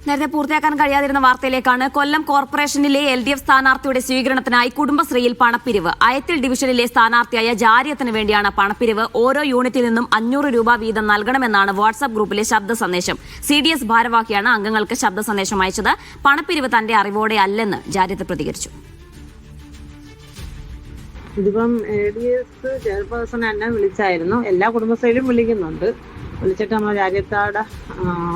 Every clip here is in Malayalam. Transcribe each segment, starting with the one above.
നേരത്തെ പൂർത്തിയാക്കാൻ കഴിയാതിരുന്ന വാർത്തയിലേക്കാണ്. കൊല്ലം കോർപ്പറേഷനിലെ LDF സ്ഥാനാർത്ഥിയുടെ സ്വീകരണത്തിനായി കുടുംബശ്രീയിൽ പണപ്പിരിവ്. അയത്തിൽ ഡിവിഷനിലെ സ്ഥാനാർത്ഥിയായ ജാരിയത്തിന് വേണ്ടിയാണ് പണപ്പിരിവ്. ഓരോ യൂണിറ്റിൽ നിന്നും 500 രൂപ വീതം നൽകണമെന്നാണ് വാട്സ്ആപ്പ് ഗ്രൂപ്പിലെ ശബ്ദ സന്ദേശം. CDS ഭാരവാഹിയാണ് അംഗങ്ങൾക്ക് ശബ്ദ സന്ദേശം അയച്ചത്. പണപ്പിരിവ് തന്റെ അറിവോടെ അല്ലെന്ന് ജാരിയത്ത് പ്രതികരിച്ചു. ഇതിപ്പം ADS ചെയർപേഴ്സൺ എന്നെ വിളിച്ചായിരുന്നു. എല്ലാ കുടുംബശ്രീയിലും വിളിക്കുന്നുണ്ട്. വിളിച്ചിട്ട് നമ്മൾ രാജ്യത്താടെ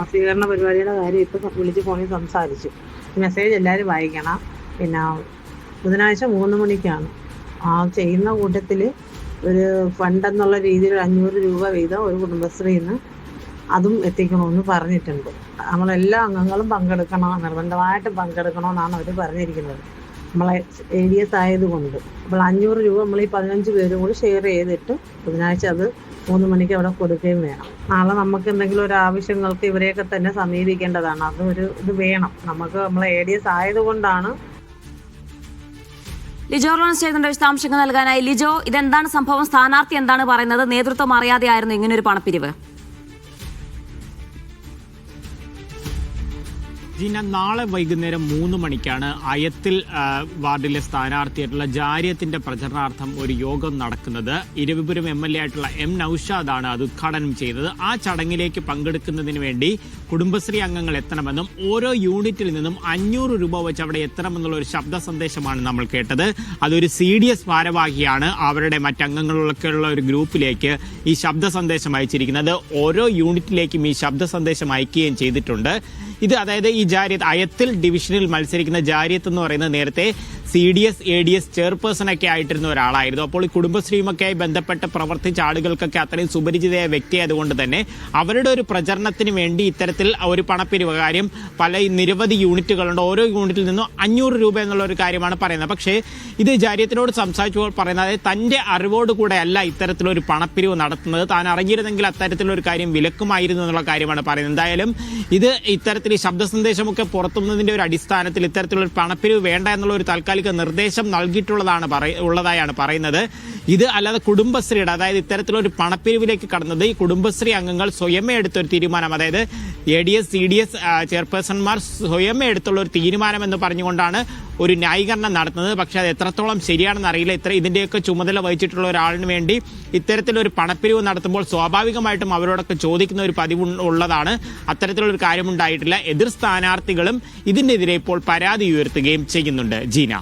സ്വീകരണ പരിപാടിയുടെ കാര്യം ഇപ്പം വിളിച്ച് ഫോണിൽ സംസാരിച്ചു. മെസ്സേജ് എല്ലാവരും വായിക്കണം. പിന്നെ ബുധനാഴ്ച 3 മണിക്കാണ് ചെയ്യുന്ന കൂട്ടത്തിൽ ഒരു ഫണ്ട് എന്നുള്ള രീതിയിൽ 500 രൂപ വീതം ഒരു കുടുംബശ്രീയിൽ നിന്ന് അതും എത്തിക്കണമെന്ന് പറഞ്ഞിട്ടുണ്ട്. നമ്മളെല്ലാ അംഗങ്ങളും പങ്കെടുക്കണം, നിർബന്ധമായിട്ടും പങ്കെടുക്കണമെന്നാണ് അവർ പറഞ്ഞിരിക്കുന്നത്. നമ്മളെ ADS ആയതുകൊണ്ട്. അപ്പോൾ 500 രൂപ നമ്മൾ ഈ 15 പേരും കൂടി ഷെയർ ചെയ്തിട്ട് ബുധനാഴ്ച അത് 3 മണിക്ക് അവിടെ കൊടുക്കുകയും വേണം. നാളെ നമുക്ക് എന്തെങ്കിലും ഒരു ആവശ്യങ്ങൾക്ക് ഇവരെയൊക്കെ തന്നെ സമീപിക്കേണ്ടതാണ്. അതൊരു ഇത് വേണം. നമുക്ക് നമ്മളെ ADS ആയതുകൊണ്ടാണ്. ലിജോ ലോറൻസ് ചെയ്തതിന്റെ വിശദാംശങ്ങൾ നൽകാനായി. ലിജോ, ഇതെന്താണ് സംഭവം? സ്ഥാനാർത്ഥി എന്താണ് പറയുന്നത്? നേതൃത്വം അറിയാതെയായിരുന്നു ഇങ്ങനൊരു പണപ്പിരിവ്? ജീന, നാളെ വൈകുന്നേരം 3 മണിക്കാണ് അയത്തിൽ വാർഡിലെ സ്ഥാനാർത്ഥിയായിട്ടുള്ള ജാരിയത്തിന്റെ പ്രചരണാർത്ഥം ഒരു യോഗം നടക്കുന്നത്. ഇരവിപുരം MLA ആയിട്ടുള്ള M. നൌഷാദാണ് അത് ഉദ്ഘാടനം ചെയ്തത്. ആ ചടങ്ങിലേക്ക് പങ്കെടുക്കുന്നതിന് വേണ്ടി കുടുംബശ്രീ അംഗങ്ങൾ എത്തണമെന്നും ഓരോ യൂണിറ്റിൽ നിന്നും 500 രൂപ വെച്ച് അവിടെ എത്തണമെന്നുള്ള ഒരു ശബ്ദ സന്ദേശമാണ് നമ്മൾ കേട്ടത്. അതൊരു CDS ഭാരവാഹിയാണ് അവരുടെ മറ്റംഗങ്ങളൊക്കെയുള്ള ഒരു ഗ്രൂപ്പിലേക്ക് ഈ ശബ്ദ സന്ദേശം അയച്ചിരിക്കുന്നത്. ഓരോ യൂണിറ്റിലേക്കും ഈ ശബ്ദ സന്ദേശം അയക്കുകയും ചെയ്തിട്ടുണ്ട്. ഇത് അതായത് ഈ ജാരിയത്ത് അയത്തിൽ ഡിവിഷനിൽ മത്സരിക്കുന്ന ജാരിയത്ത് എന്ന് പറയുന്നത് നേരത്തെ CDS ADS ചെയർപേഴ്സൺ ഒക്കെ ആയിട്ടിരുന്ന ഒരാളായിരുന്നു. അപ്പോൾ ഈ കുടുംബശ്രീയുമൊക്കെയായി ബന്ധപ്പെട്ട് പ്രവർത്തിച്ച ആളുകൾക്കൊക്കെ അത്രയും സുപരിചിതയായ വ്യക്തിയായതുകൊണ്ട് തന്നെ അവരുടെ ഒരു പ്രചരണത്തിന് വേണ്ടി ഇത്തരത്തിൽ ഒരു പണപ്പിരിവ് കാര്യം നിരവധി യൂണിറ്റുകളുണ്ട്. ഓരോ യൂണിറ്റിൽ നിന്നും 500 രൂപ എന്നുള്ള ഒരു കാര്യമാണ് പറയുന്നത്. പക്ഷേ ഇത് ജാരിയത്തിനോട് സംസാരിച്ചപ്പോൾ പറയുന്നത് തന്റെ അറിവോടുകൂടെ അല്ല ഇത്തരത്തിലൊരു പണപ്പിരിവ് നടത്തുന്നത്. താൻ അറിഞ്ഞിരുന്നെങ്കിൽ അത്തരത്തിലൊരു കാര്യം വിലക്കുമായിരുന്നു എന്നുള്ള കാര്യമാണ് പറയുന്നത്. എന്തായാലും ഇത് ഇത്തരത്തിൽ ഈ ശബ്ദ സന്ദേശമൊക്കെ പുറത്തുന്നതിന്റെ ഒരു അടിസ്ഥാനത്തിൽ ഇത്തരത്തിലൊരു പണപ്പിരിവ് വേണ്ട എന്നുള്ള ഒരു താൽക്കാലിക നിർദ്ദേശം നൽകിയിട്ടുള്ളതായാണ് പറയുന്നത്. ഇത് അല്ലാതെ കുടുംബശ്രീയുടെ അതായത് ഇത്തരത്തിലൊരു പണപ്പിരിവിലേക്ക് കടന്നത് ഈ കുടുംബശ്രീ അംഗങ്ങൾ സ്വയമേ എടുത്തൊരു തീരുമാനം, അതായത് ADS CDS ചെയർപേഴ്സൺമാർ സ്വയമേ എടുത്തുള്ള ഒരു തീരുമാനം എന്ന് പറഞ്ഞുകൊണ്ടാണ് ഒരു ന്യായീകരണം നടത്തുന്നത്. പക്ഷെ അത് എത്രത്തോളം ശരിയാണെന്ന് അറിയില്ല. ഇതിന്റെയൊക്കെ ചുമതല വഹിച്ചിട്ടുള്ള ഒരാളിന് വേണ്ടി ഇത്തരത്തിലൊരു പണപ്പിരിവ് നടത്തുമ്പോൾ സ്വാഭാവികമായിട്ടും അവരോടൊക്കെ ചോദിക്കുന്ന ഒരു പതിവ് ഉള്ളതാണ്. അത്തരത്തിലൊരു കാര്യമുണ്ടായിട്ടില്ല. എതിർ സ്ഥാനാർത്ഥികളും ഇതിനെതിരെ ഇപ്പോൾ പരാതി ഉയർത്തുകയും ചെയ്യുന്നുണ്ട്. ജീന.